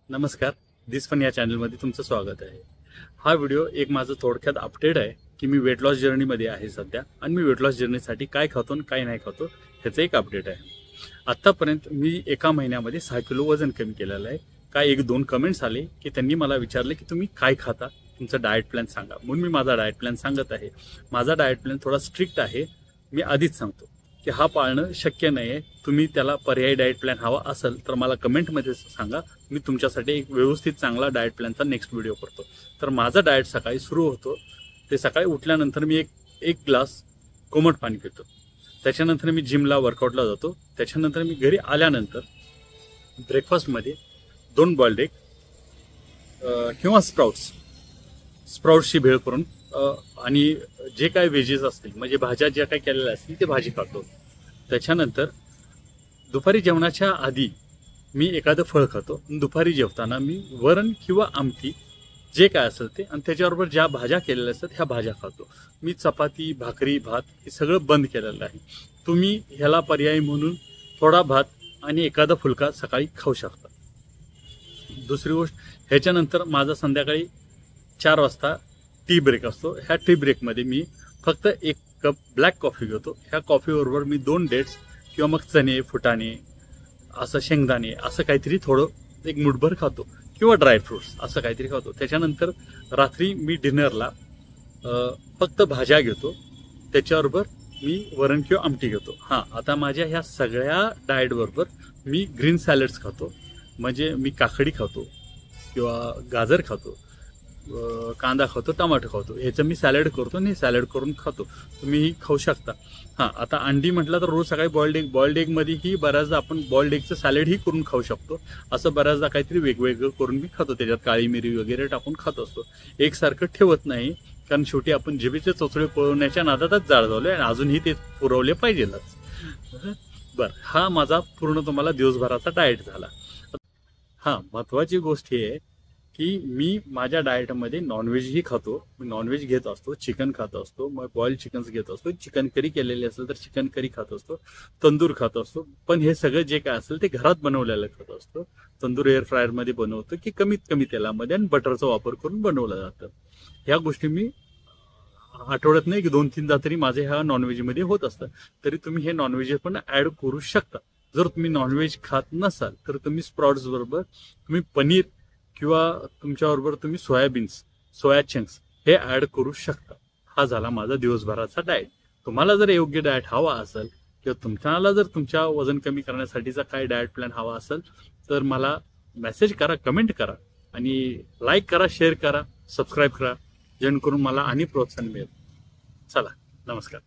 नमस्कार, दिस फन या चॅनलमध्ये तुमचं स्वागत आहे। हा व्हिडिओ एक माझं थोडक्यात अपडेट आहे की मी वेट लॉस जर्नीमध्ये आहे सध्या आणि मी वेट लॉस जर्नीसाठी काय खातो आणि काय नाही खातो ह्याचं एक अपडेट आहे। आत्तापर्यंत मी एका महिन्यामध्ये 6 किलो वजन कमी केलेलं आहे। काय एक दोन कमेंट्स आले की त्यांनी मला विचारले की तुम्ही काय खाता, तुमचा डाएट प्लॅन सांगा। म्हणून मी माझा डाएट प्लॅन सांगत आहे। माझा डाएट प्लॅन थोडा स्ट्रिक्ट आहे, मी आधीच सांगतो की हा पाळणं शक्य नाही आहे। तुम्ही त्याला पर्यायी डाएट प्लॅन हवा असेल तर मला कमेंटमध्ये सांगा, मी तुमच्यासाठी एक व्यवस्थित चांगला डाएट प्लॅनचा नेक्स्ट व्हिडिओ करतो। तर माझा डाएट सकाळी सुरू होतो ते सकाळी उठल्यानंतर मी एक ग्लास कोमट पाणी पितो। त्याच्यानंतर मी जिमला वर्कआउटला जातो। त्याच्यानंतर मी घरी आल्यानंतर ब्रेकफास्टमध्ये 2 बॉइल्ड एग किंवा स्प्राउट्सची भेळ करून आणि जे काय व्हेजेस असतील म्हणजे भाज्या ज्या काही केलेल्या असतील ते भाजी खातो। त्याच्यानंतर दुपारी जेवणाच्या आधी मी एखादं फळ खातो। दुपारी जेवताना मी वरण किंवा आमटी जे काय असेल ते आणि त्याच्याबरोबर ज्या भाज्या केलेल्या असतात ह्या भाज्या खातो। मी चपाती भाकरी भात हे सगळं बंद केलेलं आहे। तुम्ही ह्याला पर्याय म्हणून थोडा भात आणि एखादा फुलका सकाळी खाऊ शकता। दुसरी गोष्ट, ह्याच्यानंतर माझा संध्याकाळी 4 वाजता टी ब्रेक असतो। ह्या टी ब्रेकमध्ये मी फक्त 1 कप ब्लॅक कॉफी घेतो। ह्या कॉफीबरोबर मी 2 डेट्स किंवा मग चणे फुटाणे असं शेंगदाणे असं काहीतरी थोडं एक मुठभर खातो किंवा ड्रायफ्रुट्स असं काहीतरी खातो। त्याच्यानंतर रात्री मी डिनरला फक्त भाज्या घेतो, त्याच्याबरोबर मी वरण किंवा आमटी घेतो। हां, आता माझ्या ह्या सगळ्या डाएटबरोबर मी ग्रीन सॅलड्स खातो, म्हणजे मी काकडी खातो किंवा गाजर खातो, कांदा खातो, टमाटो खातो। ह्याचं मी सॅलड करतो आणि सॅलड करून खातो, तुम्हीही खाऊ शकता। हां, आता अंडी म्हटलं तर रोज सकाळी बॉइल्ड एगमध्येही बऱ्याचदा आपण बॉइल्ड एगचं सॅलडही करून खाऊ शकतो। असं बऱ्याचदा काहीतरी वेगवेगळं करून मी खातो, त्याच्यात काळी मिरी वगैरे टाकून खात असतो। एकसारखं ठेवत नाही, कारण शेवटी आपण जिभेचे चोचळे पळवण्याच्या नादातच जाळ झालोय आणि अजूनही ते पुरवले पाहिजेलच। बरं, हा माझा पूर्ण तुम्हाला दिवसभराचा डाएट झाला। हां, महत्त्वाची गोष्ट ही आहे की मी माझ्या डाएटमध्ये नॉनव्हेजही खातो। मी नॉनव्हेज घेत असतो, चिकन खात असतो, मग बॉइल्ड चिकन्स घेत असतो, चिकन करी केलेली असेल तर चिकन करी खात असतो, तंदूर खात असतो। पण हे सगळं जे काय असेल ते घरात बनवलेलं खात असतो। तंदूर एअर फ्रायरमध्ये बनवतो की कमीत कमी तेलामध्ये आणि बटरचा वापर करून बनवलं जातं। ह्या गोष्टी मी आठवड्यात नाही की 2-3दा तरी माझे ह्या नॉनव्हेजमध्ये होत असतं। तरी तुम्ही हे नॉनव्हेज पण ऍड करू शकता। जर तुम्ही नॉनव्हेज खात नसाल तर तुम्ही स्प्राउट्स बरोबर तुम्ही पनीर किंवा तुमच्याबरोबर तुम्ही सोया चंक्स हे ऍड करू शकता। हा झाला माझा दिवसभराचा डाएट। तुम्हाला जर योग्य डाएट हवा असेल किंवा तुम्हाला जर तुमच्या वजन कमी करण्यासाठीचा काय डाएट प्लॅन हवा असेल तर मला मेसेज करा, कमेंट करा आणि लाईक करा, शेअर करा, सबस्क्राईब करा, जेणेकरून मला आणि प्रोत्साहन मिळेल। चला, नमस्कार।